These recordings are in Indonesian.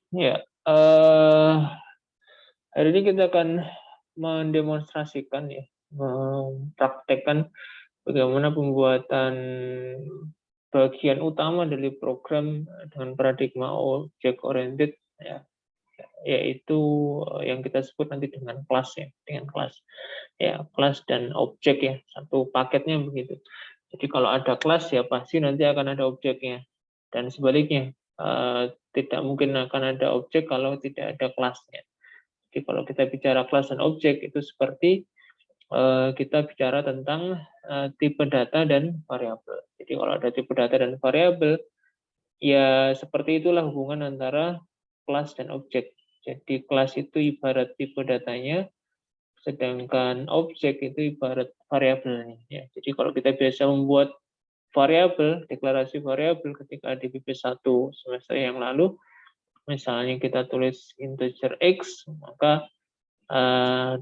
Ya, hari ini kita akan mendemonstrasikan ya, mempraktekkan bagaimana pembuatan bagian utama dari program dengan paradigma object oriented ya, yaitu yang kita sebut nanti dengan kelas ya, dengan kelas. Ya, kelas dan objek ya, satu paketnya begitu. Jadi kalau ada kelas ya pasti nanti akan ada objeknya. Dan sebaliknya, tidak mungkin akan ada objek kalau tidak ada kelasnya. Jadi kalau kita bicara kelas dan objek itu seperti kita bicara tentang tipe data dan variabel. Jadi kalau ada tipe data dan variabel, ya seperti itulah hubungan antara kelas dan objek. Jadi kelas itu ibarat tipe datanya, sedangkan objek itu ibarat variabelnya. Ya. Jadi kalau kita biasa membuat variabel, deklarasi variabel ketika di PP1 semester yang lalu, misalnya kita tulis integer x, maka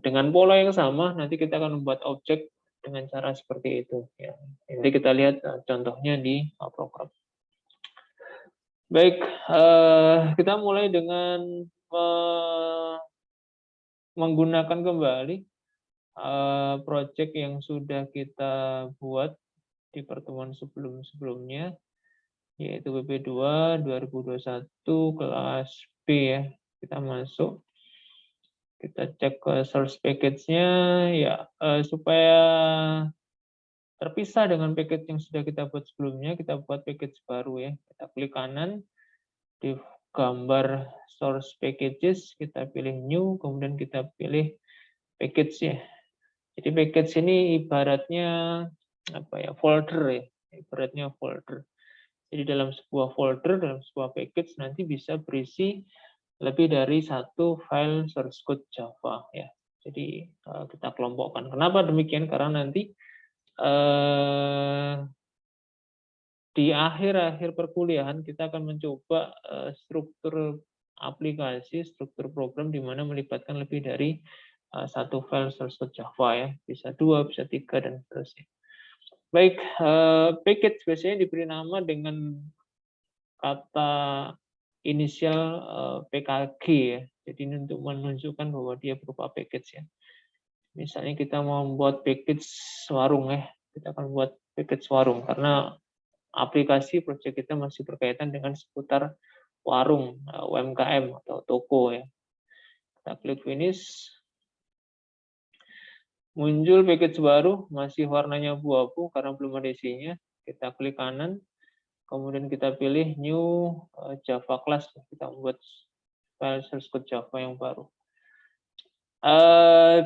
dengan pola yang sama nanti kita akan membuat objek dengan cara seperti itu. Ya. Nanti kita lihat contohnya di program. Baik, kita mulai dengan menggunakan kembali project yang sudah kita buat di pertemuan sebelum-sebelumnya, yaitu PP2 2021 kelas B ya. Kita masuk, kita cek ke source package-nya ya, supaya terpisah dengan package yang sudah kita buat sebelumnya, kita buat package baru ya. Kita klik kanan di gambar source packages, kita pilih new, kemudian kita pilih package ya. Jadi package ini ibaratnya apa ya, folder ya, ibaratnya folder. Jadi dalam sebuah folder, dalam sebuah package nanti bisa berisi lebih dari satu file source code Java ya. Jadi kita kelompokkan. Kenapa demikian? Karena nanti di akhir-akhir perkuliahan kita akan mencoba struktur aplikasi, struktur program di mana melibatkan lebih dari satu file source code Java ya, bisa 2, bisa 3 dan seterusnya. Baik, package biasanya diberi nama dengan kata inisial PKG ya. Jadi ini untuk menunjukkan bahwa dia berupa package ya. Misalnya kita mau membuat package warung ya, kita akan buat package warung karena aplikasi proyek kita masih berkaitan dengan seputar warung, UMKM atau toko ya. Kita klik finish. Muncul package baru, masih warnanya abu-abu karena belum ada isinya. Kita klik kanan, kemudian kita pilih new Java class, kita membuat file source code Java yang baru.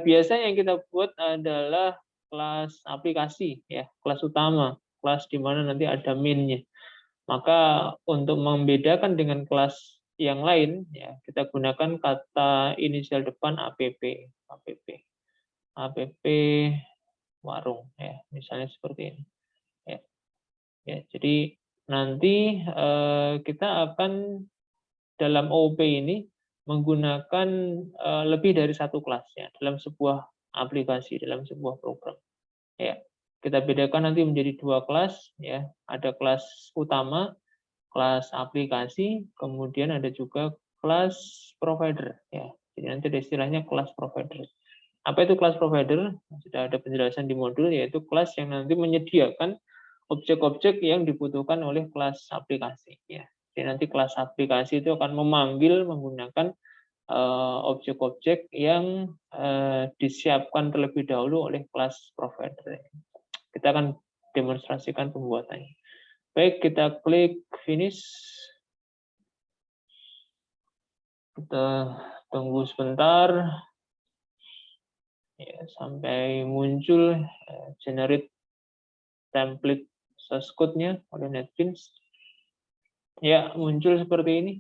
Biasanya yang kita buat adalah kelas aplikasi ya, kelas utama, kelas di mana nanti ada main-nya. Maka untuk membedakan dengan kelas yang lain ya, kita gunakan kata inisial depan app warung ya, misalnya seperti ini ya. Ya, jadi nanti kita akan dalam OOP ini menggunakan lebih dari satu kelas ya dalam sebuah aplikasi, dalam sebuah program. Ya, kita bedakan nanti menjadi 2 kelas ya. Ada kelas utama, kelas aplikasi, kemudian ada juga kelas provider ya. Jadi nanti ada istilahnya kelas provider. Apa itu kelas provider? Sudah ada penjelasan di modul, yaitu kelas yang nanti menyediakan objek-objek yang dibutuhkan oleh kelas aplikasi ya. Jadi nanti kelas aplikasi itu akan memanggil menggunakan objek-objek yang disiapkan terlebih dahulu oleh kelas provider. Kita akan demonstrasikan pembuatannya. Baik, kita klik finish. Kita tunggu sebentar ya, sampai muncul generate template source code-nya oleh NetBeans. Ya, muncul seperti ini.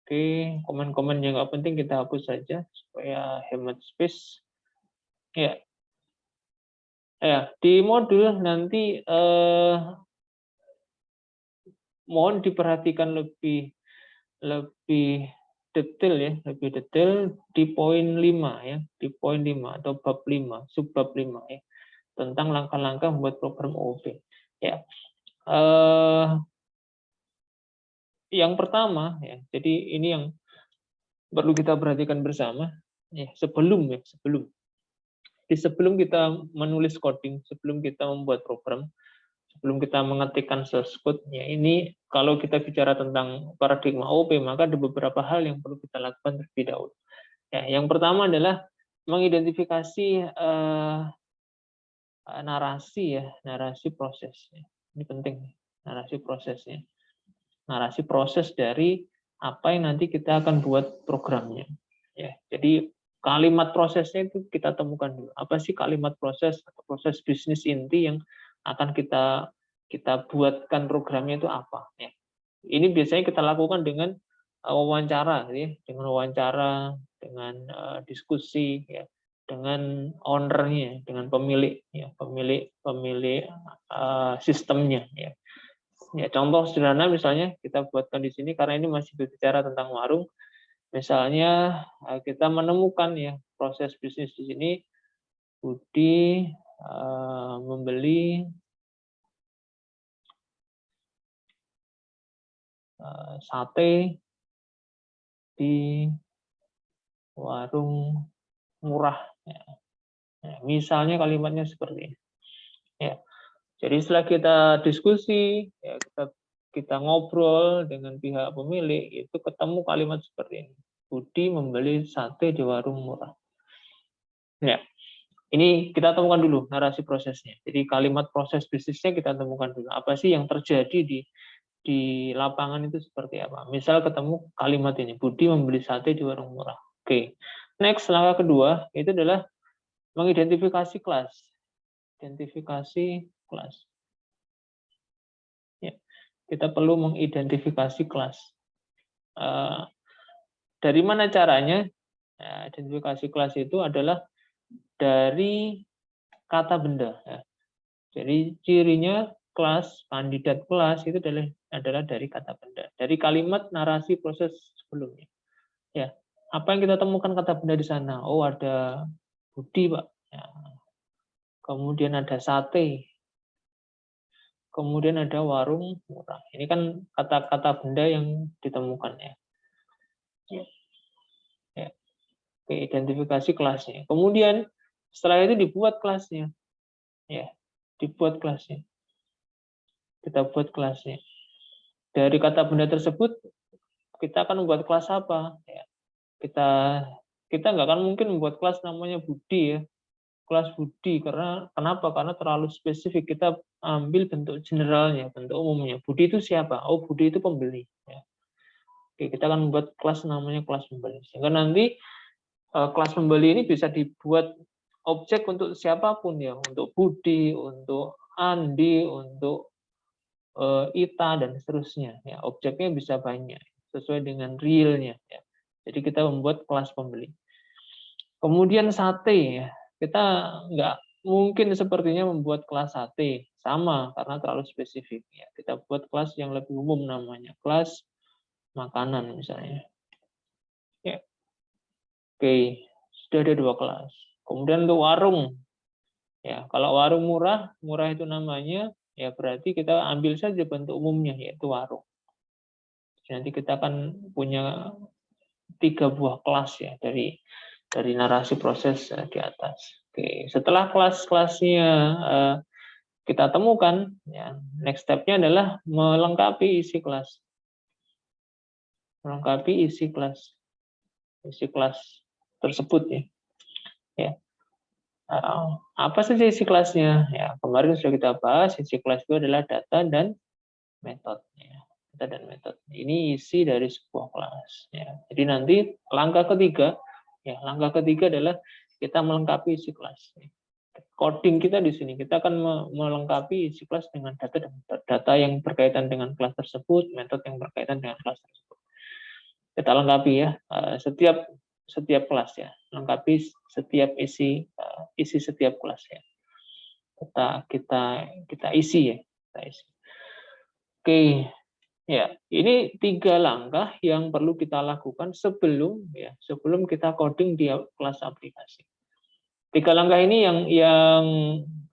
Oke, komen-komen yang nggak penting kita hapus saja supaya hemat space. Ya, di modul nanti mohon diperhatikan lebih detail ya, lebih detail di poin 5 ya, di poin 5 atau bab 5, subbab 5 ya, tentang langkah-langkah membuat program OOP. Ya. yang pertama ya, jadi ini yang perlu kita perhatikan bersama ya, sebelum sebelum kita menulis coding, sebelum kita membuat program, sebelum kita mengetikkan source code, ya ini kalau kita bicara tentang paradigma OOP, maka ada beberapa hal yang perlu kita lakukan terlebih dahulu. Ya, yang pertama adalah mengidentifikasi narasi prosesnya. Ini penting, narasi prosesnya. Narasi proses dari apa yang nanti kita akan buat programnya. Ya, jadi kalimat prosesnya itu kita temukan dulu. Apa sih kalimat proses atau proses bisnis inti yang akan kita buatkan programnya itu apa? Ya. Ini biasanya kita lakukan dengan wawancara, ya, dengan wawancara, dengan diskusi, ya, dengan ownernya, dengan pemilik, ya, pemilik sistemnya. Ya. Ya, contoh sederhana misalnya kita buatkan di sini karena ini masih berbicara tentang warung. Misalnya kita menemukan ya proses bisnis di sini, Budi membeli sate di warung murah. Ya. Nah, misalnya kalimatnya seperti ini. Ya. Jadi setelah kita diskusi, ya, kita ngobrol dengan pihak pemilik, itu ketemu kalimat seperti ini. Budi membeli sate di warung murah. Ya, ini kita temukan dulu narasi prosesnya. Jadi kalimat proses bisnisnya kita temukan dulu. Apa sih yang terjadi di lapangan itu seperti apa? Misal ketemu kalimat ini, Budi membeli sate di warung murah. Oke. Next, langkah kedua itu adalah mengidentifikasi kelas. Identifikasi kelas. Ya, kita perlu mengidentifikasi kelas. Dari mana caranya? Ya, identifikasi kelas itu adalah dari kata benda. Ya. Jadi cirinya kelas, kandidat kelas itu adalah dari kata benda, dari kalimat narasi proses sebelumnya. Ya, apa yang kita temukan kata benda di sana? Oh, ada Budi, Pak. Ya. Kemudian ada sate. Kemudian ada warung murah. Ini kan kata-kata benda yang ditemukan ya. Ya. Oke, identifikasi kelasnya. Kemudian setelah itu dibuat kelasnya. Ya, dibuat kelasnya. Kita buat kelasnya. Dari kata benda tersebut kita akan membuat kelas apa? Ya, kita nggak akan mungkin membuat kelas namanya Budi ya, kelas Budi karena kenapa? Karena terlalu spesifik. Kita ambil bentuk generalnya, bentuk umumnya. Budi itu siapa? Oh, Budi itu pembeli. Ya. Oke, kita akan membuat kelas namanya kelas pembeli. Sehingga nanti kelas pembeli ini bisa dibuat objek untuk siapapun ya, untuk Budi, untuk Andi, untuk Ita dan seterusnya. Ya, objeknya bisa banyak sesuai dengan realnya. Ya. Jadi kita membuat kelas pembeli. Kemudian sate ya, kita nggak mungkin sepertinya membuat kelas sate sama karena terlalu spesifik. Ya, kita buat kelas yang lebih umum namanya kelas makanan misalnya. Ya. Oke, sudah ada 2 kelas. Kemudian untuk warung, ya kalau warung murah, murah itu namanya, ya berarti kita ambil saja bentuk umumnya yaitu warung. Nanti kita akan punya 3 buah kelas ya dari narasi proses di atas. Oke, setelah kelas-kelasnya kita temukan, ya, next step-nya adalah melengkapi isi kelas. Melengkapi isi kelas tersebut ya. Ya. Apa saja isi kelasnya? Ya, kemarin sudah kita bahas, isi kelas itu adalah data dan metode. Ya. Data dan metode. Ini isi dari sebuah kelas. Ya. Jadi nanti langkah ketiga adalah kita melengkapi isi kelas. Coding kita di sini, kita akan melengkapi isi kelas dengan data yang berkaitan dengan kelas tersebut, metode yang berkaitan dengan kelas tersebut. Kita lengkapi ya, setiap kelas ya, lengkapi setiap isi setiap kelas ya. Kita isi ya, kita isi. Oke, ya, ini 3 langkah yang perlu kita lakukan sebelum kita coding di kelas aplikasi. 3 langkah ini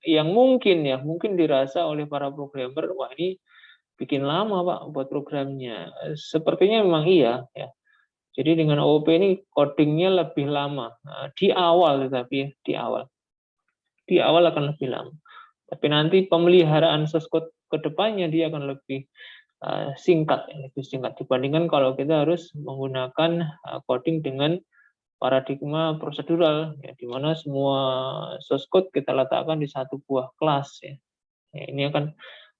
yang mungkin dirasa oleh para programmer, wah ini bikin lama Pak buat programnya. Sepertinya memang iya ya. Jadi dengan OOP ini codingnya lebih lama di awal, tetapi ya, di awal akan lebih lama. Tapi nanti pemeliharaan source code ke depannya dia akan lebih singkat, lebih singkat dibandingkan kalau kita harus menggunakan coding dengan paradigma prosedural, ya, di mana semua source code kita letakkan di satu buah kelas. Ya. Ya, ini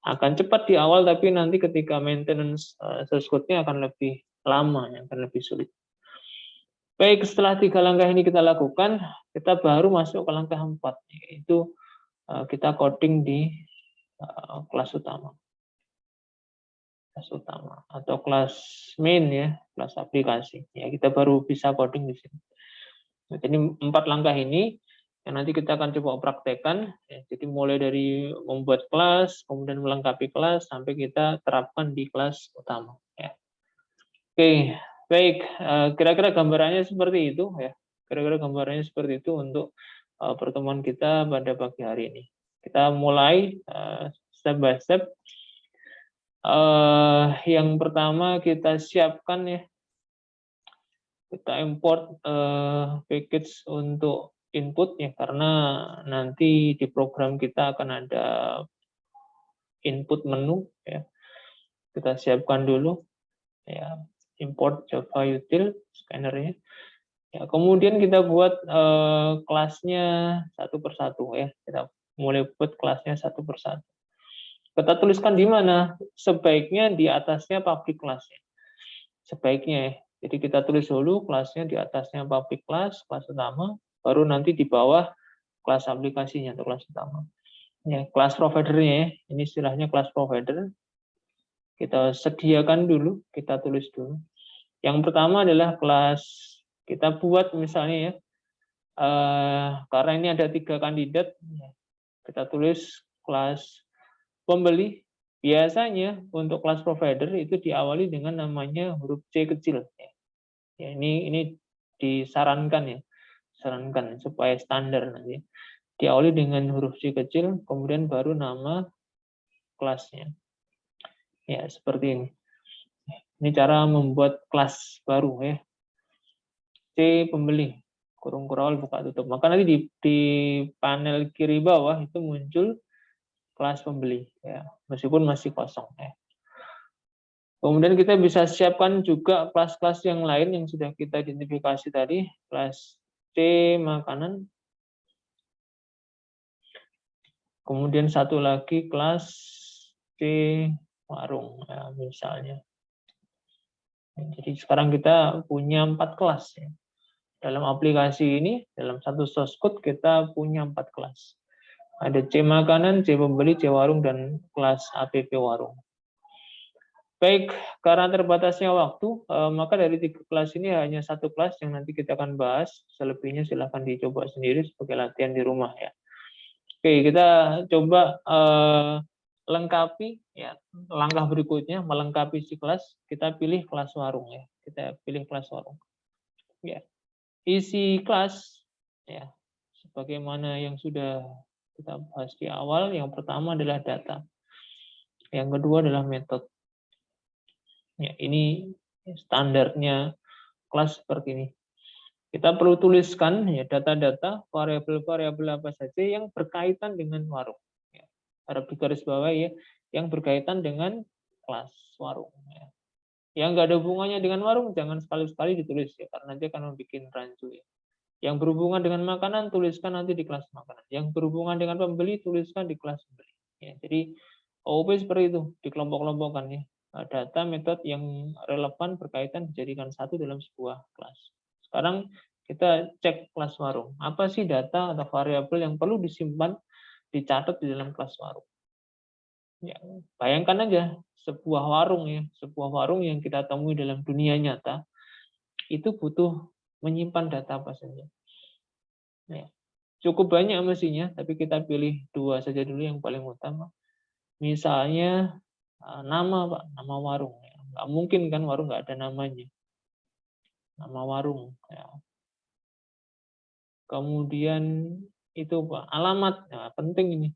akan cepat di awal, tapi nanti ketika maintenance source code-nya akan lebih lama, ya, akan lebih sulit. Baik, setelah 3 langkah ini kita lakukan, kita baru masuk ke langkah 4, yaitu kita coding di kelas utama. Kelas utama atau kelas main ya, kelas aplikasi. Ya, kita baru bisa coding di sini. Nah, jadi 4 langkah ini yang nanti kita akan coba praktekkan. Ya, jadi mulai dari membuat kelas, kemudian melengkapi kelas, sampai kita terapkan di kelas utama. Ya. Oke, baik. Kira-kira gambarannya seperti itu ya. Kira-kira gambarannya seperti itu untuk pertemuan kita pada pagi hari ini. Kita mulai step by step. Yang pertama kita siapkan ya, kita import package untuk input ya, karena nanti di program kita akan ada input menu ya. Kita siapkan dulu ya, import Java util scannernya. Ya, kemudian kita buat kelasnya satu persatu ya. Kita mulai buat kelasnya satu persatu. Kita tuliskan di mana? Sebaiknya di atasnya public class ya. Sebaiknya ya. Jadi kita tulis dulu kelasnya di atasnya public class, kelas utama, baru nanti di bawah kelas aplikasinya atau kelas utama. Ya, kelas providernya ya. Ini istilahnya kelas provider. Kita sediakan dulu, kita tulis dulu. Yang pertama adalah kelas, kita buat misalnya ya, karena ini ada 3 kandidat, kita tulis kelas pembeli. Biasanya untuk kelas provider itu diawali dengan namanya huruf C kecil. Ya, ini disarankan ya, sarankan supaya standar nanti. Diawali dengan huruf C kecil, kemudian baru nama kelasnya. Ya, seperti ini. Ini cara membuat kelas baru ya. C pembeli, kurung kurawal buka tutup. Maka nanti di panel kiri bawah itu muncul kelas pembeli ya, meskipun masih kosong ya. Kemudian kita bisa siapkan juga kelas-kelas yang lain yang sudah kita identifikasi tadi, kelas C makanan. Kemudian satu lagi kelas C warung ya, misalnya. Jadi sekarang kita punya 4 kelas ya. Dalam aplikasi ini, dalam satu source code kita punya 4 kelas. Ada C makanan, C pembeli, C warung, dan kelas app warung. Baik, karena terbatasnya waktu, maka dari 3 kelas ini hanya 1 kelas yang nanti kita akan bahas. Selebihnya silahkan dicoba sendiri sebagai latihan di rumah ya. Oke, kita coba lengkapi ya, langkah berikutnya melengkapi si kelas. Kita pilih kelas warung ya. Kita pilih kelas warung. Ya. Isi kelas ya, sebagaimana yang sudah kita bahas di awal. Yang pertama adalah data, yang kedua adalah metode. Ya, ini standarnya kelas seperti ini. Kita perlu tuliskan ya data-data, variabel-variabel apa saja yang berkaitan dengan warung. Ya, harap digaris bawah ya, yang berkaitan dengan kelas warung. Ya. Yang nggak ada hubungannya dengan warung jangan sekali-sekali ditulis ya, karena nanti akan membuat rancu ya. Yang berhubungan dengan makanan, tuliskan nanti di kelas makanan. Yang berhubungan dengan pembeli, tuliskan di kelas pembeli. Ya, jadi OOP seperti itu, dikelompok-kelompokkan ya. Data, metode yang relevan berkaitan dijadikan satu dalam sebuah kelas. Sekarang kita cek kelas warung. Apa sih data atau variabel yang perlu disimpan, dicatat di dalam kelas warung? Ya, bayangkan aja sebuah warung ya, sebuah warung yang kita temui dalam dunia nyata, itu butuh menyimpan data apa saja. Ya, cukup banyak mestinya, tapi kita pilih 2 saja dulu yang paling utama. Misalnya nama Pak, nama warung. Ya. Nggak mungkin kan warung nggak ada namanya. Nama warung. Ya. Kemudian itu Pak, alamat. Nah, penting ini.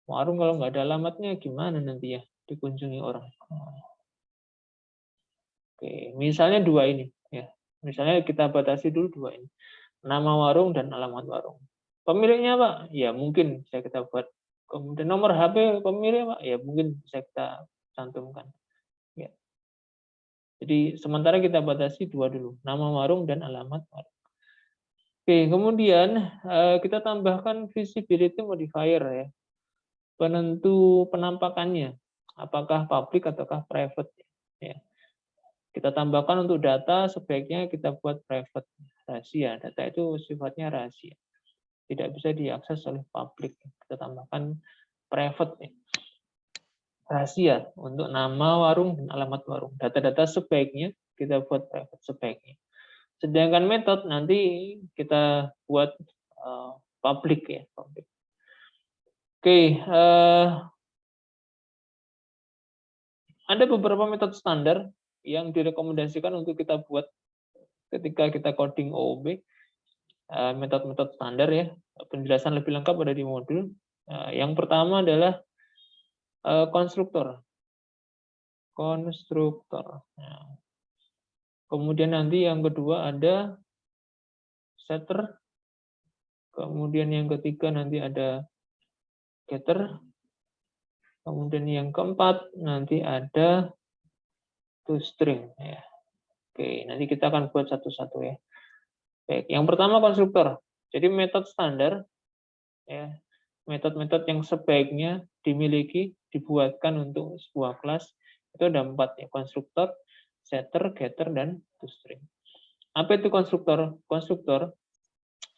Warung kalau nggak ada alamatnya gimana nanti ya? dikunjungi orang. Oke, misalnya dua ini ya. Misalnya kita batasi dulu dua ini. Nama warung dan alamat warung. Pemiliknya, Pak, ya mungkin bisa kita buat. Kemudian nomor HP pemilik, Pak, ya mungkin bisa kita cantumkan. Ya. Jadi sementara kita batasi dua dulu, nama warung dan alamat warung. Oke, kemudian kita tambahkan visibility modifier ya. Penentu penampakannya, apakah public ataukah private. Ya. Kita tambahkan untuk data sebaiknya kita buat private, rahasia. Data itu sifatnya rahasia, tidak bisa diakses oleh publik. Kita tambahkan private, rahasia untuk nama warung dan alamat warung. Data-data sebaiknya kita buat private sebaiknya. Sedangkan metode nanti kita buat public ya. Public. Oke, ada beberapa metode standar yang direkomendasikan untuk kita buat ketika kita coding OOB. Metode-metode standar ya, penjelasan lebih lengkap ada di modul. Yang pertama adalah konstruktor. Kemudian nanti yang kedua ada setter. Kemudian yang ketiga nanti ada getter. Kemudian yang keempat nanti ada toString ya. Oke, nanti kita akan buat satu-satu ya. Baik, yang pertama konstruktor. Jadi metode standar ya, metode-metode yang sebaiknya dimiliki, dibuatkan untuk sebuah kelas itu ada 4 ya, konstruktor, setter, getter, dan toString. Apa itu konstruktor? Konstruktor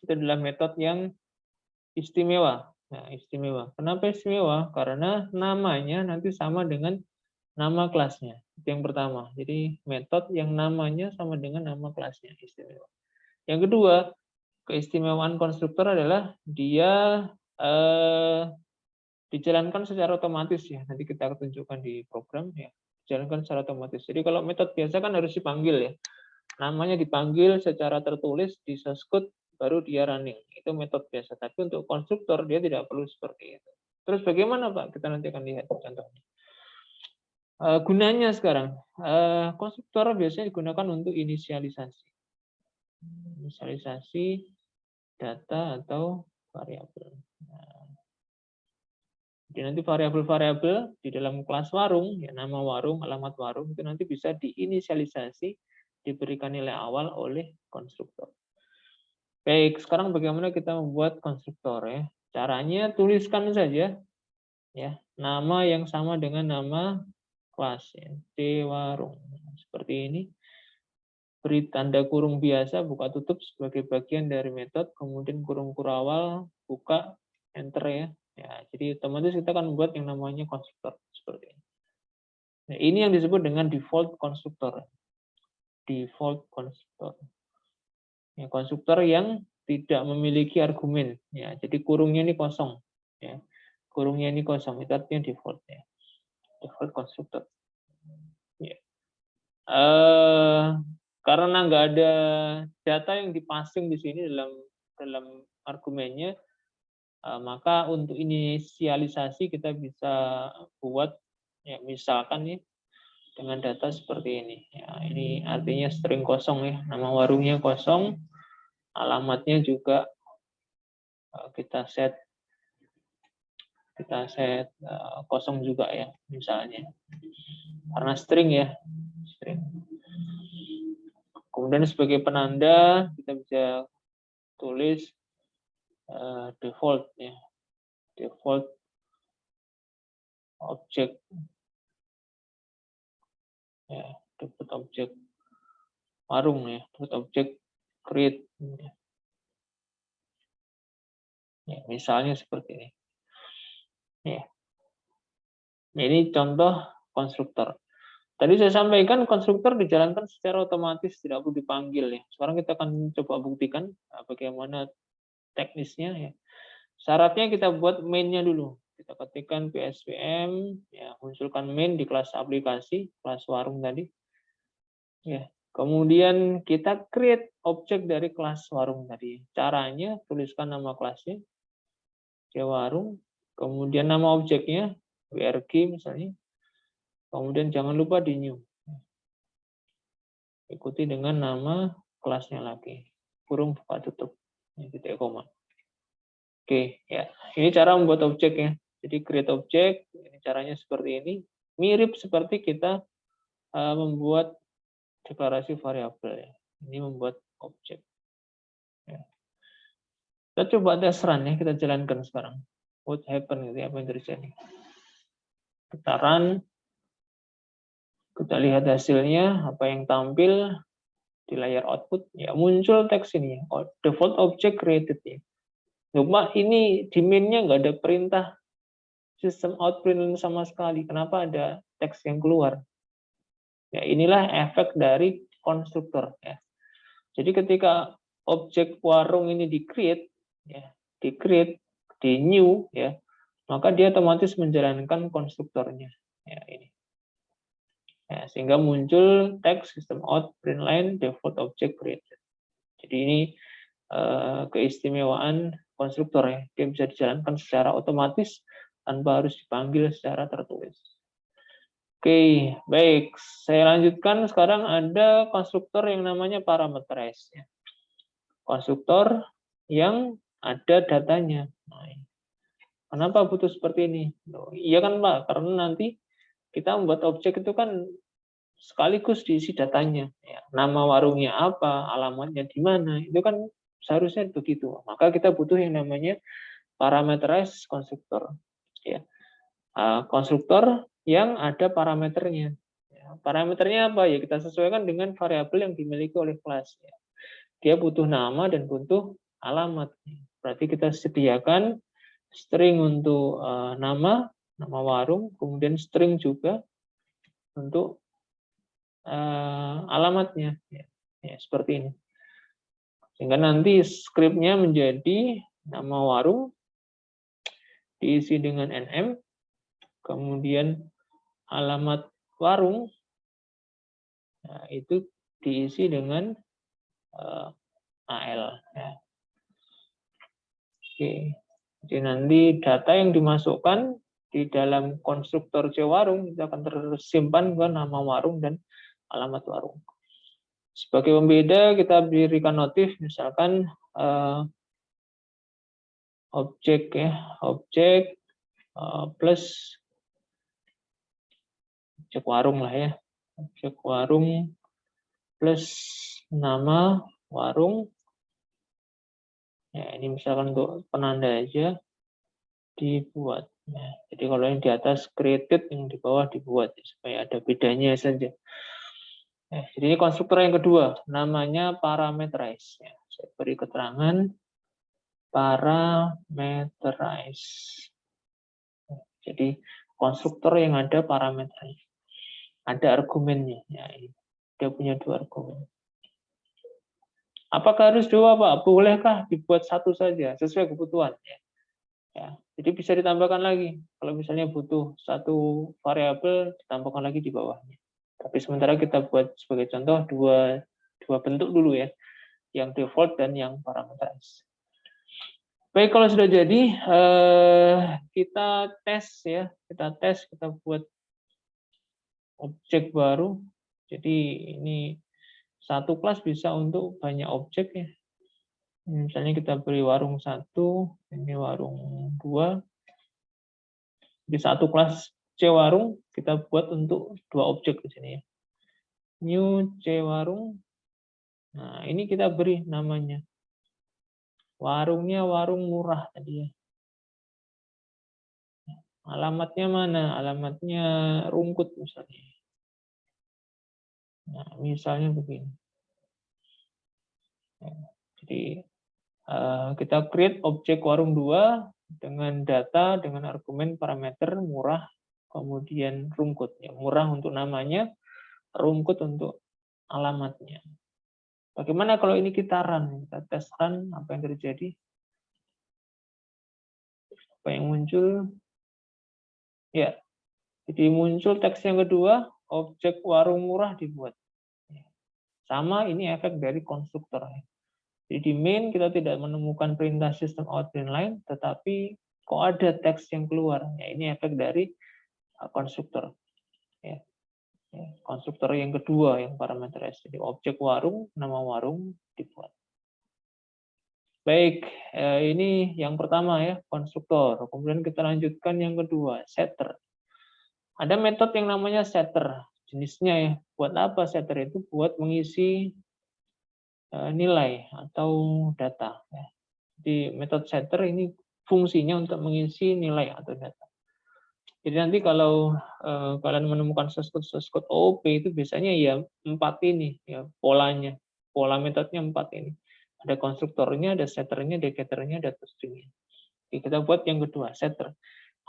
itu adalah metode yang istimewa. Nah, istimewa. Kenapa istimewa? Karena namanya nanti sama dengan nama kelasnya. Itu yang pertama. Jadi metode yang namanya sama dengan nama kelasnya, istimewa. Yang kedua, keistimewaan konstruktor adalah dia dijalankan secara otomatis ya. Nanti kita tunjukkan di program ya. Dijalankan secara otomatis. Jadi kalau metode biasa kan harus dipanggil ya. Namanya dipanggil secara tertulis di source code baru dia running. Itu metode biasa. Tapi untuk konstruktor dia tidak perlu seperti itu. Terus bagaimana Pak? Kita nanti akan lihat contohnya. Gunanya sekarang, konstruktor biasanya digunakan untuk inisialisasi. Inisialisasi data atau variabel. Jadi nanti variabel-variabel di dalam kelas warung, ya nama warung, alamat warung, itu nanti bisa diinisialisasi, diberikan nilai awal oleh konstruktor. Baik, sekarang bagaimana kita membuat konstruktor ya? Caranya tuliskan saja ya nama yang sama dengan nama kelas ya, D warung. Seperti ini. Beri tanda kurung biasa, buka tutup sebagai bagian dari metode, kemudian kurung kurawal, buka, enter ya. Ya, jadi otomatis kita akan membuat yang namanya konstruktor seperti ini. Nah, ini yang disebut dengan default konstruktor. Default konstruktor. Ya, konstruktor yang tidak memiliki argumen. Ya, jadi kurungnya ini kosong. Ya, kurungnya ini kosong. Itu artinya default. Ya. Default konstruktor. Ya. Karena nggak ada data yang dipasing di sini dalam argumennya, maka untuk inisialisasi kita bisa buat ya misalkan nih dengan data seperti ini. Ya, ini artinya string kosong ya, nama warungnya kosong, alamatnya juga kita set kosong juga ya misalnya, karena string ya, string. Kemudian sebagai penanda kita bisa tulis default ya, default object ya, default object warung ya, default object create ya, misalnya seperti ini ya. Ini contoh konstruktor. Tadi saya sampaikan konstruktor dijalankan secara otomatis, tidak perlu dipanggil ya. Sekarang kita akan coba buktikan bagaimana teknisnya ya. Syaratnya kita buat main-nya dulu. Kita ketikkan pspm, ya, munculkan main di kelas aplikasi, kelas warung tadi. Ya, kemudian kita create objek dari kelas warung tadi. Caranya tuliskan nama kelasnya, warung, kemudian nama objeknya, WRG misalnya. Kemudian jangan lupa di new. Ikuti dengan nama kelasnya lagi. Kurung buka tutup. Titik koma. Oke, ya. Ini cara membuat objek ya. Jadi create object, ini caranya seperti ini. Mirip seperti kita membuat deklarasi variabel ya. Ini membuat objek. Ya. Kita coba tes run ya, kita jalankan sekarang. What happen gitu, apa yang terjadi. Kita run, kita lihat hasilnya, apa yang tampil di layar output. Ya muncul teks ini, default object created ya. Cuma ini di main-nya nggak ada perintah sistem out print sama sekali. Kenapa ada teks yang keluar? Ya inilah efek dari konstruktor ya. Jadi ketika objek warung ini di-create ya, di-create, di new ya, maka dia otomatis menjalankan konstruktornya ya ini. Ya, sehingga muncul teks system out print line default object created. Jadi ini keistimewaan konstruktor ya, dia bisa dijalankan secara otomatis tanpa harus dipanggil secara tertulis. Oke, baik. Saya lanjutkan. Sekarang ada konstruktor yang namanya parameterize. Ya. Konstruktor yang ada datanya. Nah, kenapa butuh seperti ini? Iya kan Pak, karena nanti kita membuat objek itu kan sekaligus diisi datanya. Ya. Nama warungnya apa, alamatnya di mana, itu kan seharusnya begitu. Maka kita butuh yang namanya parameterize konstruktor. Ya. Konstruktor yang ada parameternya. Parameternya apa ya? Kita sesuaikan dengan variabel yang dimiliki oleh kelas. Dia butuh nama dan butuh alamat. Berarti kita sediakan string untuk nama warung, kemudian string juga untuk alamatnya. Ya, seperti ini. Sehingga nanti scriptnya menjadi nama warung diisi dengan nm, kemudian alamat warung nah, itu diisi dengan AL. Ya. Oke, jadi nanti data yang dimasukkan di dalam konstruktor cwarung itu akan tersimpan ke nama warung dan alamat warung. Sebagai pembeda kita berikan notif, misalkan objek ya, objek plus objek warung lah ya, objek warung plus nama warung. Ya, ini misalkan untuk penanda aja dibuat. Ya, jadi kalau yang di atas created, yang di bawah dibuat supaya ada bedanya saja. Ya, jadi ini konstruktor yang kedua, namanya parameterize. Ya, saya beri keterangan parameterize. Ya, jadi konstruktor yang ada parameterize. Ada argumennya. Ya, ini. Dia punya 2 argumen. Apakah harus 2, Pak? Bolehkah dibuat 1 saja sesuai kebutuhan? Ya, jadi bisa ditambahkan lagi. Kalau misalnya butuh 1 variabel, ditambahkan lagi di bawahnya. Tapi sementara kita buat sebagai contoh dua bentuk dulu ya, yang default dan yang parameterize. Baik, kalau sudah jadi, kita tes ya, kita buat objek baru. Jadi ini 1 kelas bisa untuk banyak objek ya. Misalnya kita beri warung 1, ini warung 2. Di 1 kelas C warung kita buat untuk 2 objek di sini ya. New C warung. Nah, ini kita beri namanya. Warungnya warung murah tadi ya. Alamatnya mana? Alamatnya Rungkut misalnya. Nah, misalnya begini. Jadi kita create objek warung 2 dengan data, dengan argumen parameter murah, kemudian Rungkut. Ya, murah untuk namanya, Rungkut untuk alamatnya. Bagaimana kalau ini kita run? Kita tes run, apa yang terjadi? Apa yang muncul? Ya, jadi muncul teks yang kedua, objek warung murah dibuat. Sama, ini efek dari konstruktor. Jadi di main kita tidak menemukan perintah system out print line, tetapi kok ada teks yang keluar. Ya, ini efek dari konstruktor. Ya. Konstruktor yang kedua yang parameter S. Jadi objek warung, nama warung dibuat. Baik, ini yang pertama ya, konstruktor. Kemudian kita lanjutkan yang kedua, setter. Ada metode yang namanya setter. Jenisnya ya, buat apa setter itu? Buat mengisi nilai atau data. Jadi metode setter ini fungsinya untuk mengisi nilai atau data. Jadi nanti kalau kalian menemukan source code OOP itu biasanya ya 4 ini ya polanya. Pola metodenya 4 ini. Ada konstruktornya, ada setternya, ada getternya, ada toString-nya. Jadi kita buat yang kedua, setter.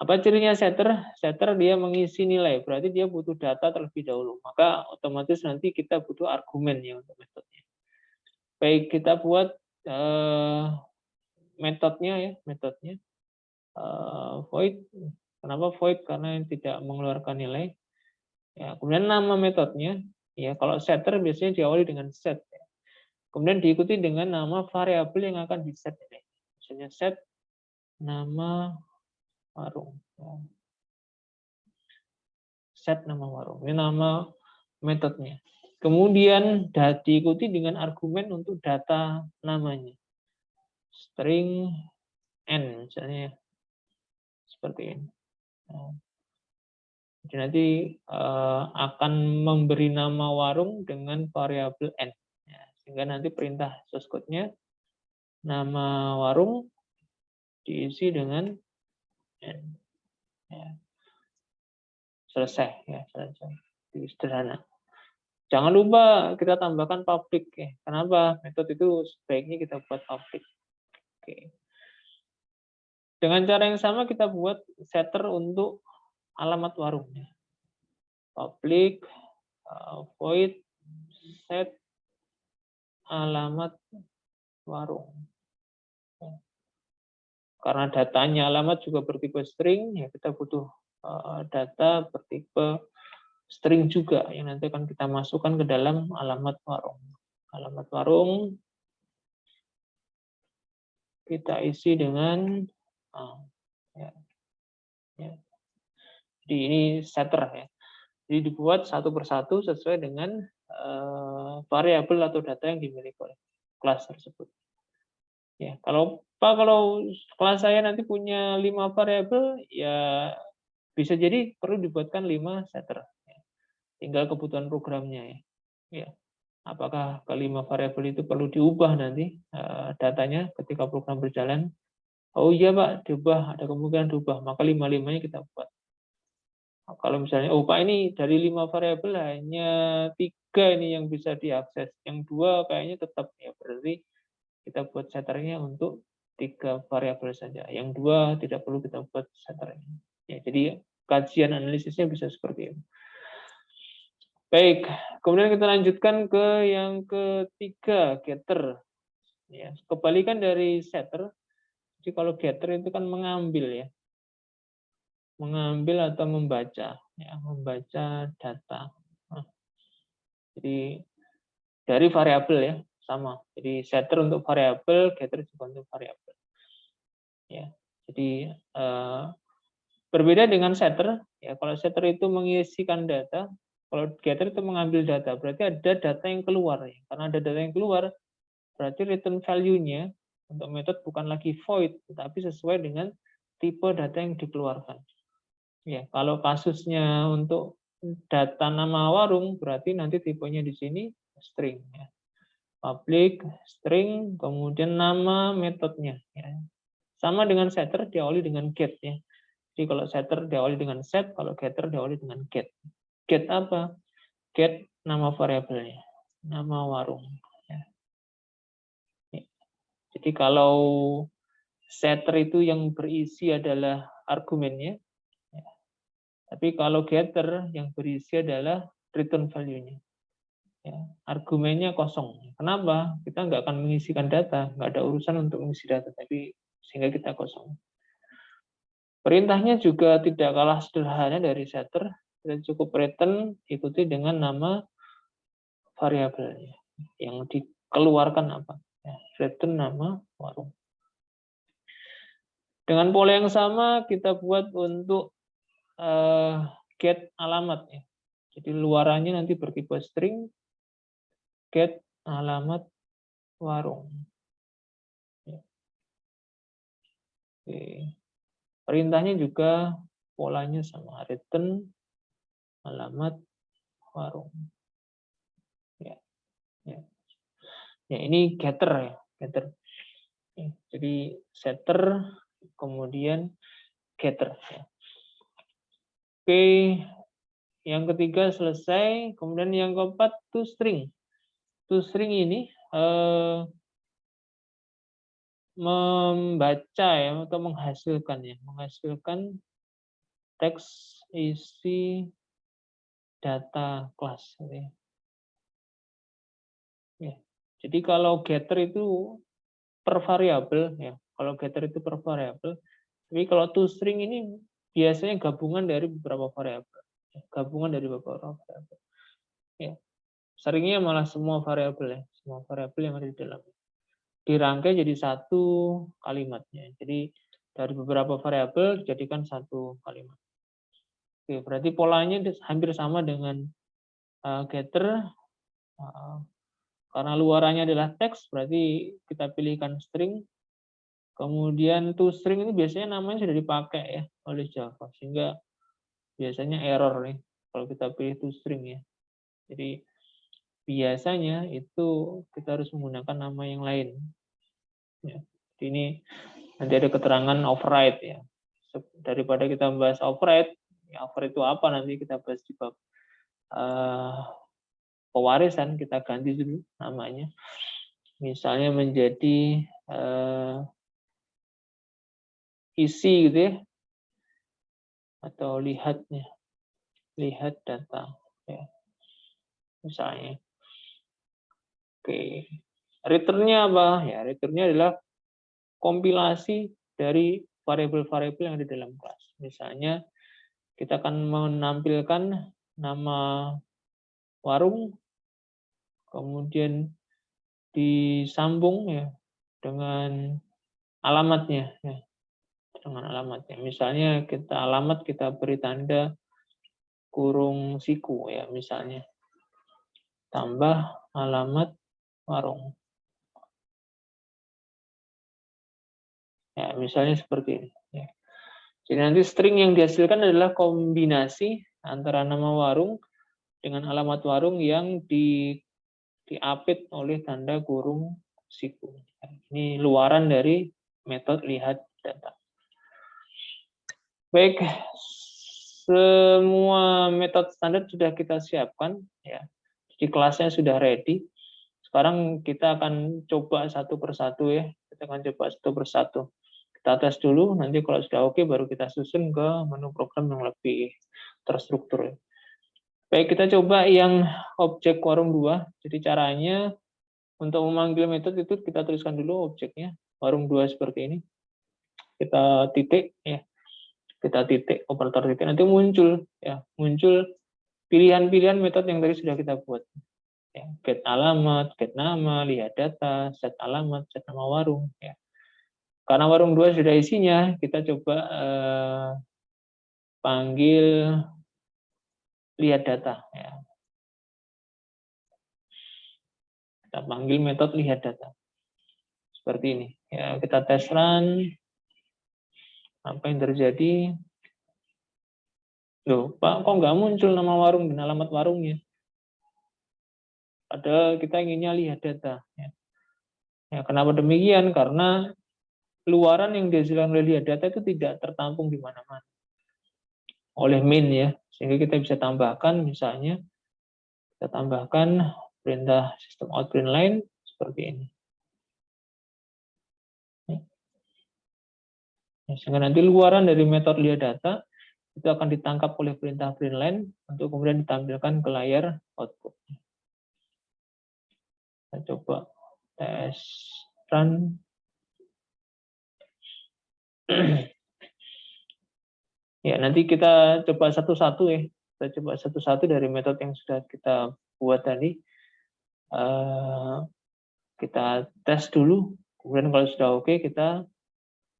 Apa cirinya setter? Setter dia mengisi nilai, berarti dia butuh data terlebih dahulu. Maka otomatis nanti kita butuh argumen ya untuk metodenya. Baik, kita buat metodenya ya, metodenya. Void. Kenapa void? Karena tidak mengeluarkan nilai. Ya, kemudian nama metodenya, ya kalau setter biasanya diawali dengan set. Ya. Kemudian diikuti dengan nama variabel yang akan di-set. Misalnya set nama warung. Ya. Set nama warung. Ini nama metodenya. Kemudian diikuti dengan argumen untuk data namanya. String n misalnya. Seperti ini. Jadi nanti akan memberi nama warung dengan variabel n. Ya, sehingga nanti perintah source code-nya nama warung diisi dengan n. Ya. Selesai ya, selesai. Jadi sederhana. Jangan lupa kita tambahkan public ya. Kenapa? Metode itu sebaiknya kita buat public. Oke. Dengan cara yang sama kita buat setter untuk alamat warungnya. Public void set alamat warung. Karena datanya alamat juga bertipe string, ya kita butuh data bertipe string juga yang nanti akan kita masukkan ke dalam alamat warung. Alamat warung kita isi dengan ya. Jadi ini setter ya. Jadi dibuat satu persatu sesuai dengan variabel atau data yang dimiliki oleh kelas tersebut. Ya, kalau Pak, kalau kelas saya nanti punya 5 variabel, ya bisa jadi perlu dibuatkan 5 setter. Ya. Tinggal kebutuhan programnya ya. Ya. Apakah kelima variabel itu perlu diubah nanti datanya ketika program berjalan? Oh iya Pak, diubah, ada kemungkinan diubah, maka 5-5-nya kita buat. Kalau misalnya, oh Pak ini dari 5 variabel hanya 3 ini yang bisa diakses, yang 2 kayaknya tetap ya, berarti kita buat setternya untuk 3 variabel saja, yang 2 tidak perlu kita buat setternya. Ya, jadi kajian analisisnya bisa seperti itu. Baik, kemudian kita lanjutkan ke yang ketiga, getter. Ya, kebalikan dari setter. Jadi kalau getter itu kan mengambil ya, mengambil atau membaca, ya, membaca data. Nah, jadi dari variabel ya, sama. Jadi setter untuk variabel, getter juga untuk variabel. Ya, jadi berbeda dengan setter. Ya, kalau setter itu mengisikan data, kalau getter itu mengambil data. Berarti ada data yang keluar. Ya. Karena ada data yang keluar, berarti return value-nya untuk metode bukan lagi void, tetapi sesuai dengan tipe data yang dikeluarkan. Ya, kalau kasusnya untuk data nama warung, berarti nanti tipenya di sini string. Ya. Public, string, kemudian nama metodenya. Ya. Sama dengan setter, diawali dengan get. Ya. Jadi kalau setter diawali dengan set, kalau getter diawali dengan get. Get apa? Get nama variabelnya, nama warung. Ya. Jadi kalau setter itu yang berisi adalah argumennya, ya. Tapi kalau getter yang berisi adalah return value-nya. Ya. Argumennya kosong. Kenapa? Kita nggak akan mengisikan data, nggak ada urusan untuk mengisi data, tapi sehingga kita kosong. Perintahnya juga tidak kalah sederhana dari setter. Kita cukup return ikuti dengan nama variabelnya yang dikeluarkan apa. Ya, return nama warung. Dengan pola yang sama kita buat untuk get alamat. Ya. Jadi luarannya nanti bertipe string get alamat warung. Oke. Perintahnya juga polanya sama, return alamat warung. Ya, ya. Ya, ini getter ya, getter. Jadi setter kemudian getter. Oke, yang ketiga selesai. Kemudian yang keempat toString. toString ini membaca ya atau menghasilkan teks isi data kelas. Ya. Jadi kalau getter itu per variabel ya. Kalau getter itu per variabel. Tapi kalau toString ini biasanya gabungan dari beberapa variabel. Gabungan dari beberapa variabel. Ya. Seringnya malah semua variabel ya, semua variabel yang ada di dalam. Dirangkai jadi satu kalimatnya. Jadi dari beberapa variabel dijadikan satu kalimat. Oke, berarti polanya hampir sama dengan getter. Karena luarannya adalah teks, berarti kita pilihkan string. Kemudian toString ini biasanya namanya sudah dipakai ya oleh Java, sehingga biasanya error nih kalau kita pilih toString ya. Jadi biasanya itu kita harus menggunakan nama yang lain. Ya. Jadi ini nanti ada keterangan override ya. Daripada kita membahas override, ya override itu apa nanti kita bahas di bab pewarisan, kita ganti dulu namanya. Misalnya menjadi isi gitu ya, atau lihat data ya, misalnya. Oke, returnnya apa ya? Returnnya adalah kompilasi dari variabel-variabel yang ada di dalam kelas. Misalnya kita akan menampilkan nama warung, kemudian disambung ya dengan alamatnya ya. Dengan alamatnya. Misalnya alamat kita beri tanda kurung siku ya, misalnya. Tambah alamat warung. Ya, misalnya seperti ini. Ya. Jadi nanti string yang dihasilkan adalah kombinasi antara nama warung dengan alamat warung yang diapit oleh tanda kurung siku. Ini luaran dari metode lihat data. Baik, semua metode standar sudah kita siapkan ya. Jadi kelasnya sudah ready. Sekarang kita akan coba satu persatu ya. Kita akan coba satu persatu. Kita tes dulu, nanti kalau sudah oke baru kita susun ke menu program yang lebih terstruktur. Baik, kita coba yang objek warung 2. Jadi caranya untuk memanggil metode itu kita tuliskan dulu objeknya. Warung 2 seperti ini. Kita titik ya. Kita titik, operator titik, nanti muncul ya, muncul pilihan-pilihan metode yang tadi sudah kita buat. Ya, get alamat, get nama, lihat data, set alamat, set nama warung ya. Karena warung 2 sudah isinya, kita coba panggil lihat data ya. Kita panggil metode lihat data. Seperti ini. Ya, kita tes run. Apa yang terjadi? Loh, Pak, kok nggak muncul nama warung dan alamat warungnya? Padahal kita inginnya lihat data. Ya, kenapa demikian? Karena luaran yang dihasilkan oleh lihat data itu tidak tertampung di mana-mana oleh min ya. Sehingga kita bisa tambahkan, misalnya, kita tambahkan perintah sistem out print line seperti ini. Sehingga nanti luaran dari metode lihat data itu akan ditangkap oleh perintah print line untuk kemudian ditampilkan ke layar output. Kita coba tes run. Ya, nanti kita coba satu-satu ya. Kita coba satu-satu dari metode yang sudah kita buat tadi. Kita tes dulu. Kemudian kalau sudah oke, kita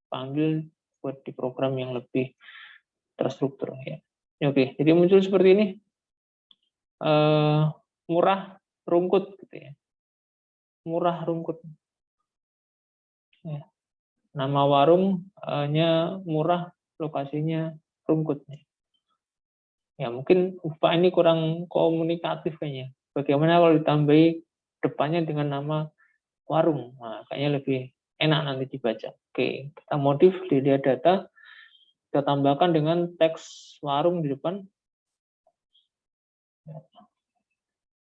panggil buat di program yang lebih terstruktur ya. Oke, jadi muncul seperti ini. murah rungkut gitu ya. Murah rungkut. Ya. Nama warungnya murah, lokasinya rungkut. Ya mungkin Pak ini kurang komunikatif kayaknya. Bagaimana kalau ditambahi depannya dengan nama warung? Nah, kayaknya lebih enak nanti dibaca. Oke, kita modif di lihat data, kita tambahkan dengan teks warung di depan.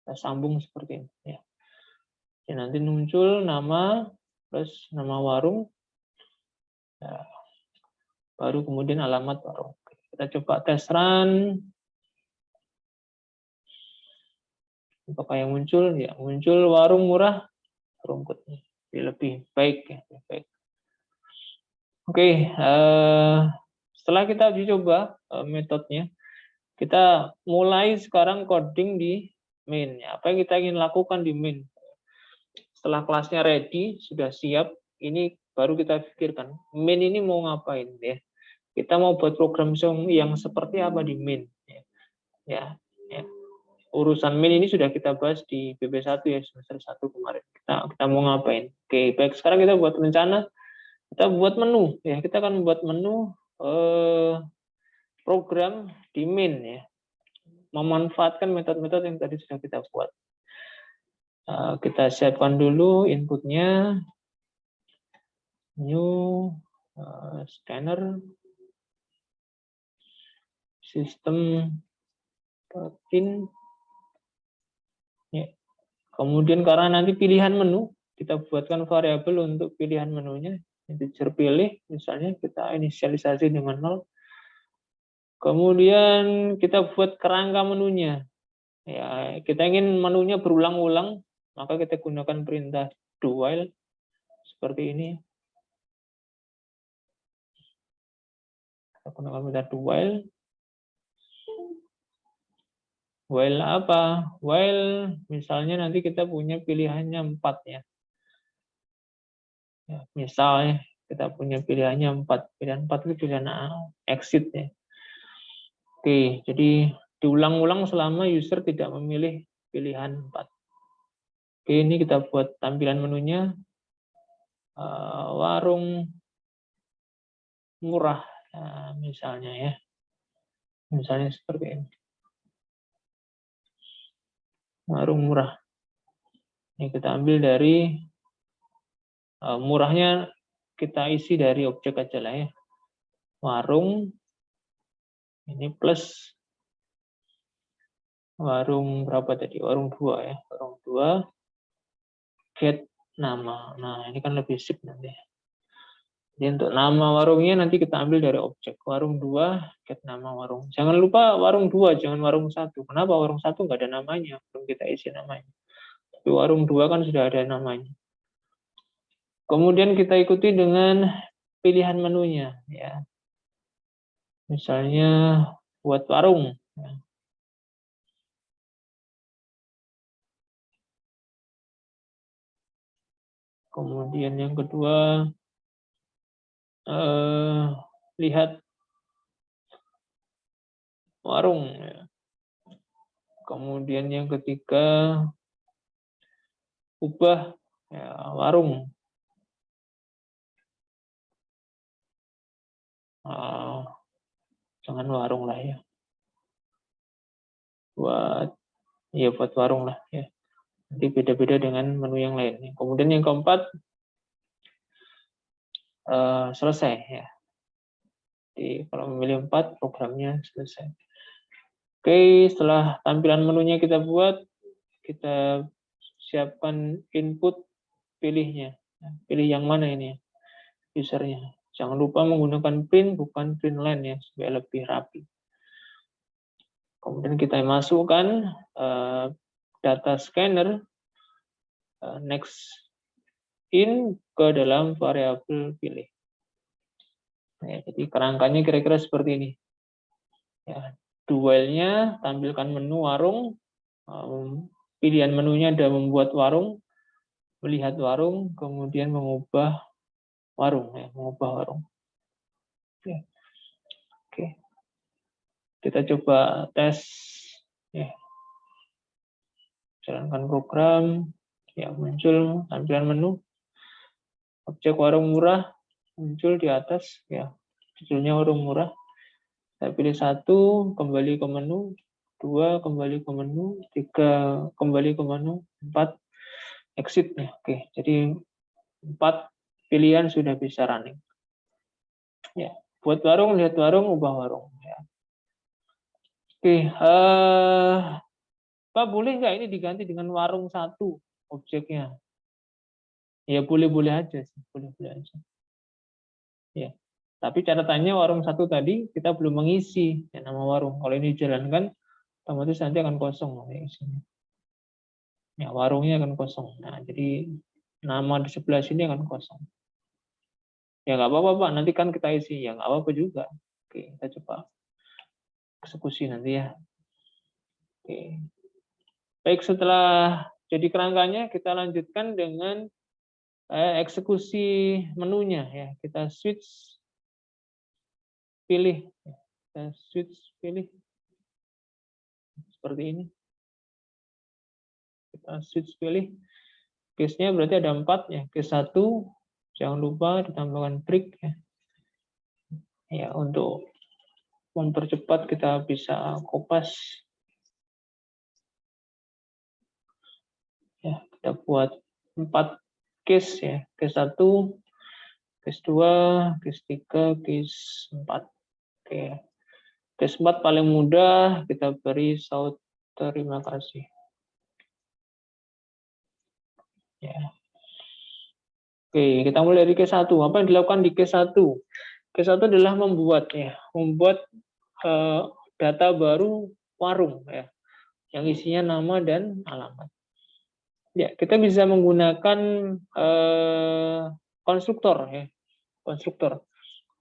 Kita sambung seperti ini. Ya. Jadi nanti muncul nama plus nama warung, ya, baru kemudian alamat warung. Kita coba tes run. Apakah yang muncul? Ya, muncul warung murah rungkutnya. Lebih baik ya, lebih baik. Oke, setelah kita uji coba metodenya, kita mulai sekarang coding di main. Apa yang kita ingin lakukan di main? Setelah kelasnya ready, sudah siap, ini baru kita pikirkan, main ini mau ngapain ya? Kita mau buat program yang seperti apa di main? Ya, urusan main ini sudah kita bahas di BB1 ya, semester 1 kemarin. Kita mau ngapain? Oke, baik, sekarang kita buat rencana. Kita buat menu ya, kita akan membuat menu program di main ya, memanfaatkan metode-metode yang tadi sudah kita buat. Kita siapkan dulu inputnya, new scanner, sistem pin ya. Kemudian karena nanti pilihan menu, kita buatkan variabel untuk pilihan menunya, integer pilih, misalnya kita inisialisasi dengan 0. Kemudian kita buat kerangka menunya. Ya, kita ingin menunya berulang-ulang, maka kita gunakan perintah do while seperti ini. Kita gunakan perintah do while. While apa? While misalnya nanti kita punya pilihannya 4 ya. Misalnya kita punya pilihannya 4. Pilihan 4 itu pilihan exit ya. Oke, jadi diulang-ulang selama user tidak memilih pilihan 4. Oke, ini kita buat tampilan menunya. Warung murah misalnya ya. Misalnya seperti ini. Warung murah. Ini kita ambil dari murahnya, kita isi dari objek aja lah ya. Warung ini plus warung berapa tadi? Warung 2 ya. Warung 2 get nama. Nah, ini kan lebih sip nanti. Jadi untuk nama warungnya nanti kita ambil dari objek. Warung 2 get nama warung. Jangan lupa warung 2, jangan warung 1. Kenapa warung 1 nggak ada namanya? Belum kita isi namanya. Tapi warung 2 kan sudah ada namanya. Kemudian kita ikuti dengan pilihan menunya ya. Misalnya buat warung. Kemudian yang kedua, lihat warung. Kemudian yang ketiga, ubah ya, warung. Jangan warung lah ya. Buat warung lah ya. Nanti beda-beda dengan menu yang lain. Kemudian yang keempat, selesai ya. Jadi kalau memilih 4, programnya selesai. Oke, setelah tampilan menunya kita buat, kita siapkan input pilihnya. Pilih yang mana ini usernya. Jangan lupa menggunakan print, bukan print line ya, supaya lebih rapi. Kemudian kita masukkan data scanner next in ke dalam variabel pilih. Ya, jadi kerangkanya kira-kira seperti ini. Ya, dualnya tampilkan menu warung, pilihan menunya ada membuat warung, melihat warung, kemudian mengubah warung, ya, mengubah warung. Oke. Kita coba tes. Ya. jalankan program, ya muncul tampilan menu, objek warung murah muncul di atas, ya judulnya warung murah. Saya pilih 1, kembali ke menu, 2, kembali ke menu, 3, kembali ke menu, 4, exit. Ya, oke, jadi 4 pilihan sudah bisa running. Ya, buat warung, lihat warung, ubah warung. Ya. Oke, Pak, boleh nggak ini diganti dengan warung 1 objeknya? Ya boleh-boleh aja sih, boleh-boleh aja. Ya, tapi catatannya warung 1 tadi kita belum mengisi ya, nama warung. Kalau ini dijalankan, otomatis nanti akan kosong ya, isinya. Ya, warungnya akan kosong. Nah, jadi nama di sebelah sini akan kosong. Ya nggak apa-apa Pak, nanti kan kita isi. Ya nggak apa-apa juga. Oke, kita coba eksekusi nanti ya. Oke. Baik, setelah jadi kerangkanya, kita lanjutkan dengan eksekusi menunya ya. Kita switch pilih. Kita switch pilih seperti ini. Kita switch pilih. Case-nya berarti ada 4 ya. Case 1, jangan lupa ditambahkan break ya. Ya, untuk mempercepat kita bisa kopas. Ya, kita buat 4 case ya. Case 1, case 2, case 3, case 4. Oke. Case 4 paling mudah, kita beri saut terima kasih. Ya. Oke, kita mulai dari case 1. Apa yang dilakukan di case 1? Case 1 adalah membuat data baru warung ya, yang isinya nama dan alamat. Ya, kita bisa menggunakan konstruktor ya, konstruktor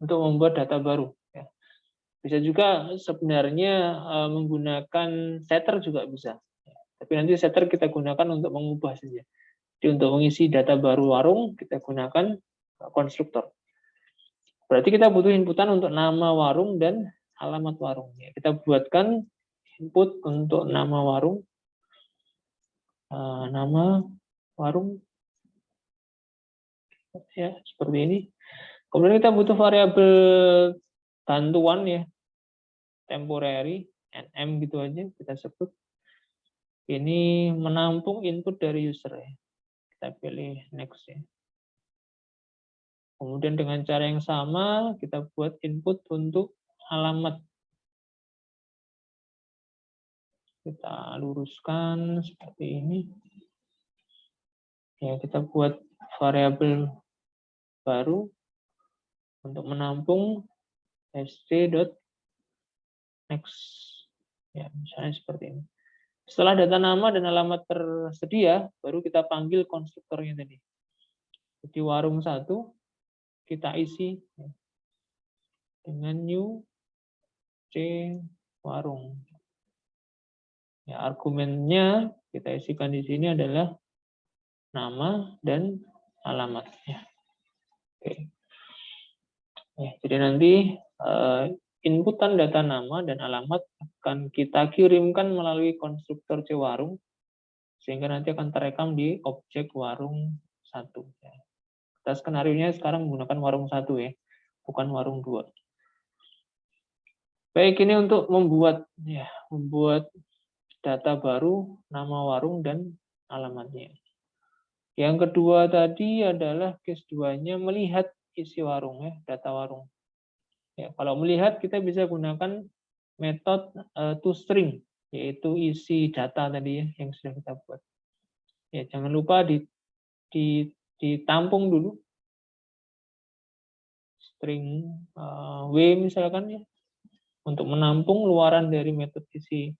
untuk membuat data baru. Ya. Bisa juga sebenarnya menggunakan setter juga bisa. Ya. Tapi nanti setter kita gunakan untuk mengubah saja. Jadi untuk mengisi data baru warung kita gunakan konstruktor. Berarti kita butuh inputan untuk nama warung dan alamat warung. Ya, kita buatkan input untuk nama warung. Nama warung ya seperti ini. Kemudian kita butuh variabel bantuan ya, temporary, nm gitu aja kita sebut. Ini menampung input dari user ya. Kita pilih next ya. Kemudian dengan cara yang sama kita buat input untuk alamat. Kita luruskan seperti ini. Ya, kita buat variabel baru untuk menampung sc.next. Ya, misalnya seperti ini. Setelah data nama dan alamat tersedia, baru kita panggil konstruktornya tadi. Jadi warung 1 kita isi dengan new c warung. Ya, argumennya kita isikan di sini adalah nama dan alamatnya. Oke. Ya, jadi nanti inputan data nama dan alamat akan kita kirimkan melalui konstruktor cwarung sehingga nanti akan terekam di objek warung 1. Ya. Kita skenario-nya sekarang menggunakan warung 1 ya, bukan warung 2. Baik, ini untuk membuat data baru, nama warung dan alamatnya. Yang kedua tadi adalah case 2-nya melihat isi warung ya, data warung. Ya, kalau melihat kita bisa gunakan metode toString, yaitu isi data tadi ya yang sudah kita buat. Ya, jangan lupa ditampung dulu string w misalkan ya untuk menampung luaran dari metode isi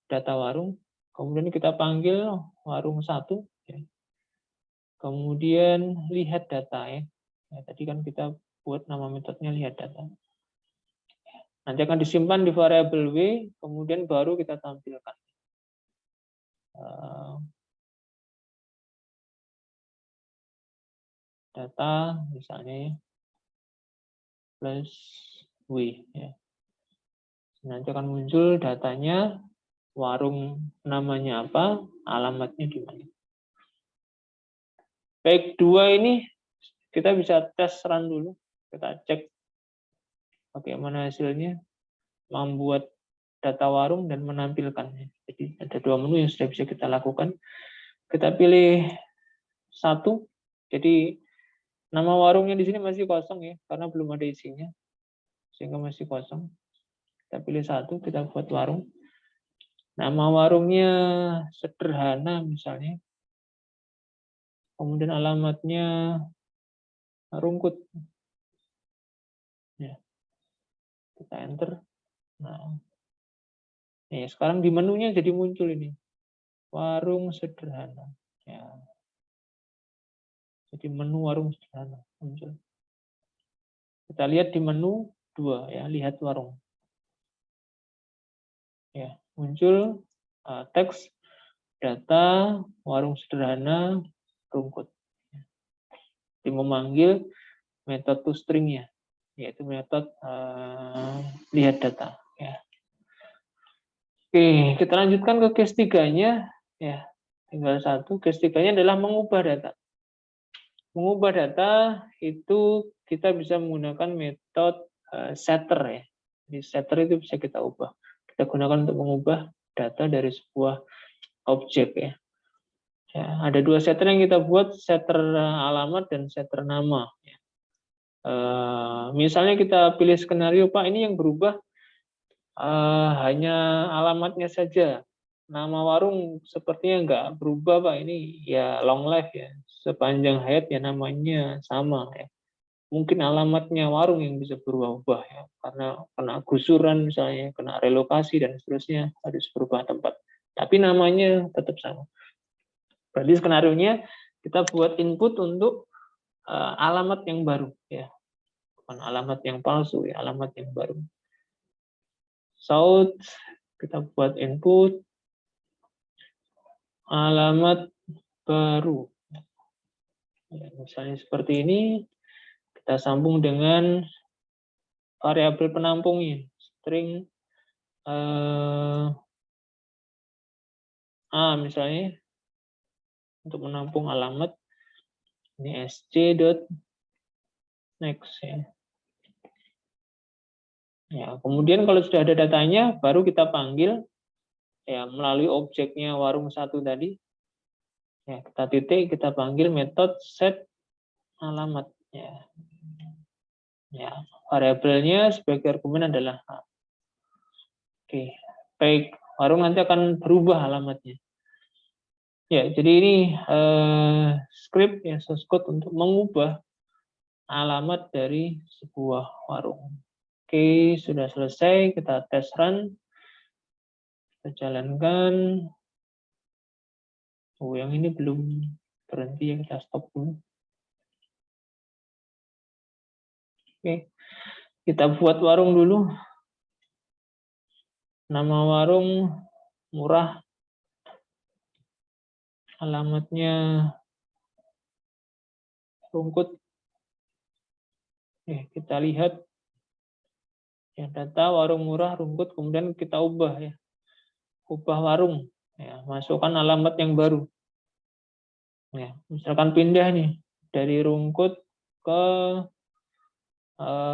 data warung. Kemudian kita panggil warung 1 ya. Kemudian lihat data ya. Ya, tadi kan kita buat nama metodenya lihat data. Nanti akan disimpan di variabel w, kemudian baru kita tampilkan. Data misalnya ya, plus w ya. Nanti akan muncul datanya warung namanya apa, alamatnya di mana. Baik, 2 ini kita bisa tes run dulu. Kita cek bagaimana hasilnya, membuat data warung dan menampilkannya. Jadi ada 2 menu yang sudah bisa kita lakukan. Kita pilih 1. Jadi nama warungnya di sini masih kosong ya, karena belum ada isinya. Sehingga masih kosong. Kita pilih 1, kita buat warung. Nama warungnya sederhana misalnya. Kemudian alamatnya Rungkut. Ya, kita enter. Nah, sekarang di menunya jadi muncul ini. Warung sederhana. Ya. Jadi menu warung sederhana muncul. Kita lihat di menu 2 ya, lihat warung. Ya, muncul teks data warung sederhana Rungkut. Jadi memanggil metode toString-nya, yaitu metode lihat data. Ya. Oke, kita lanjutkan ke case 3-nya. Ya, tinggal 1. Case 3-nya adalah mengubah data. Mengubah data itu kita bisa menggunakan metode setter ya. Jadi setter itu bisa kita ubah. Kita gunakan untuk mengubah data dari sebuah objek ya. Ya, ada 2 setter yang kita buat, setter alamat dan setter nama. Ya. Misalnya kita pilih skenario, Pak, ini yang berubah hanya alamatnya saja. Nama warung sepertinya nggak berubah, Pak. Ini ya long life ya. Sepanjang hayat ya namanya sama ya. Mungkin alamatnya warung yang bisa berubah-ubah ya. Karena kena gusuran misalnya, kena relokasi dan seterusnya harus berubah tempat. Tapi namanya tetap sama. Berarti skenarionya kita buat input untuk alamat yang baru ya. Bukan alamat yang palsu ya, alamat yang baru. South, kita buat input alamat baru. Ya, misalnya seperti ini, kita sambung dengan variabel penampungnya, string A misalnya, untuk menampung alamat, ini sc.next ya. Ya, kemudian kalau sudah ada datanya, baru kita panggil ya melalui objeknya warung 1 tadi. Ya, kita titik, kita panggil metode set alamat ya. Ya, variabelnya sebagai argumen adalah A. Oke, baik. Warung nanti akan berubah alamatnya. Ya, jadi ini script ya, source code untuk mengubah alamat dari sebuah warung. Oke, sudah selesai. Kita tes run. Kita jalankan. Oh, yang ini belum berhenti ya, kita stop dulu. Oke, kita buat warung dulu. Nama warung Murah. Alamatnya Rungkut. Kita lihat ya, data warung Murah Rungkut, kemudian kita ubah ya. Ubah warung. Ya, masukkan alamat yang baru. Ya, misalkan pindah nih dari Rungkut ke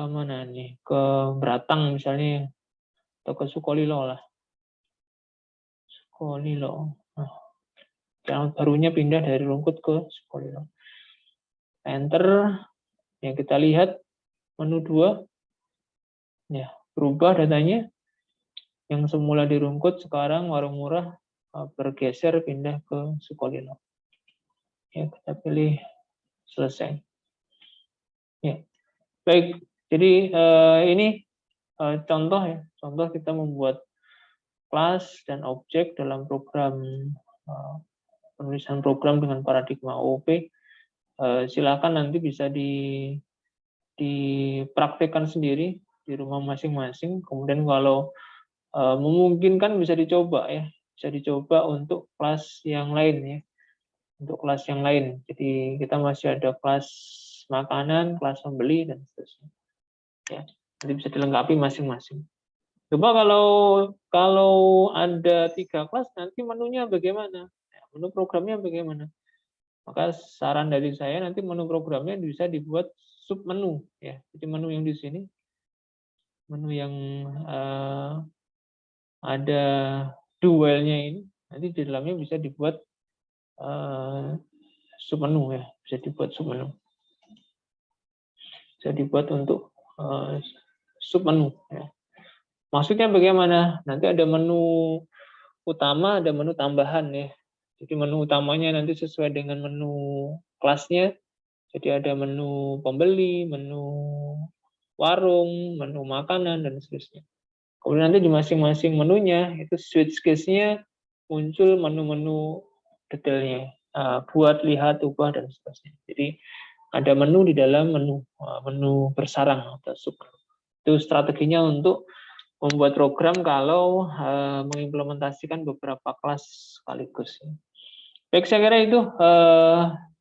mana nih? Ke Beratang misalnya atau ke Sukolilo lah. Sukolilo. Nah, alamat barunya pindah dari Rungkut ke Sukolilo. Enter. Ya, kita lihat menu 2. Ya, berubah datanya. Yang semula di Rungkut sekarang warung Murah bergeser pindah ke Sukolilo. Ya, kita pilih selesai. Ya, baik. Jadi ini contoh ya, contoh kita membuat kelas dan objek dalam program penulisan program dengan paradigma OOP. Silakan nanti bisa dipraktekkan sendiri di rumah masing-masing. Kemudian kalau memungkinkan bisa dicoba ya, bisa dicoba untuk kelas yang lain ya. Untuk kelas yang lain. Jadi kita masih ada kelas makanan, kelas pembeli, dan seterusnya. Ya, jadi bisa dilengkapi masing-masing. Coba kalau ada 3 kelas nanti menunya bagaimana? Ya, menu programnya bagaimana? Maka saran dari saya nanti menu programnya bisa dibuat sub menu ya. Jadi menu yang di sini, menu yang ada dualnya ini, nanti di dalamnya bisa dibuat sub menu ya, bisa dibuat sub menu. Bisa dibuat untuk sub menu ya. Maksudnya bagaimana? Nanti ada menu utama, ada menu tambahan ya. Jadi menu utamanya nanti sesuai dengan menu kelasnya. Jadi ada menu pembeli, menu warung, menu makanan, dan seterusnya. Kemudian nanti di masing-masing menunya, itu switch case-nya muncul menu-menu detailnya. Buat, lihat, ubah, dan seterusnya. Jadi ada menu di dalam menu, menu bersarang atau sub. Itu strateginya untuk membuat program kalau mengimplementasikan beberapa kelas sekaligus. Baik, saya kira itu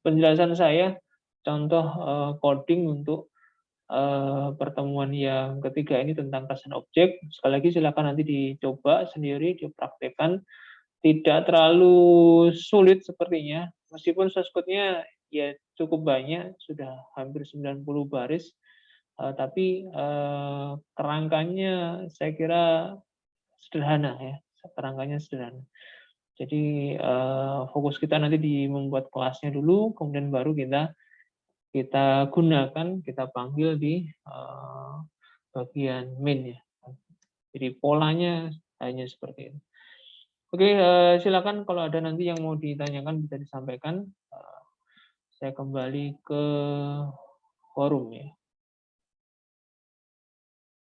penjelasan saya, contoh coding untuk pertemuan yang ketiga ini tentang kelas dan objek. Sekali lagi silakan nanti dicoba sendiri, dipraktekkan. Tidak terlalu sulit sepertinya, meskipun source code-nya ya cukup banyak, sudah hampir 90 baris, tapi kerangkanya saya kira sederhana ya, kerangkanya sederhana. Jadi fokus kita nanti di membuat kelasnya dulu, kemudian baru kita gunakan, kita panggil di bagian main ya. Jadi polanya hanya seperti itu. Oke, silakan kalau ada nanti yang mau ditanyakan bisa disampaikan. Saya kembali ke forum ya.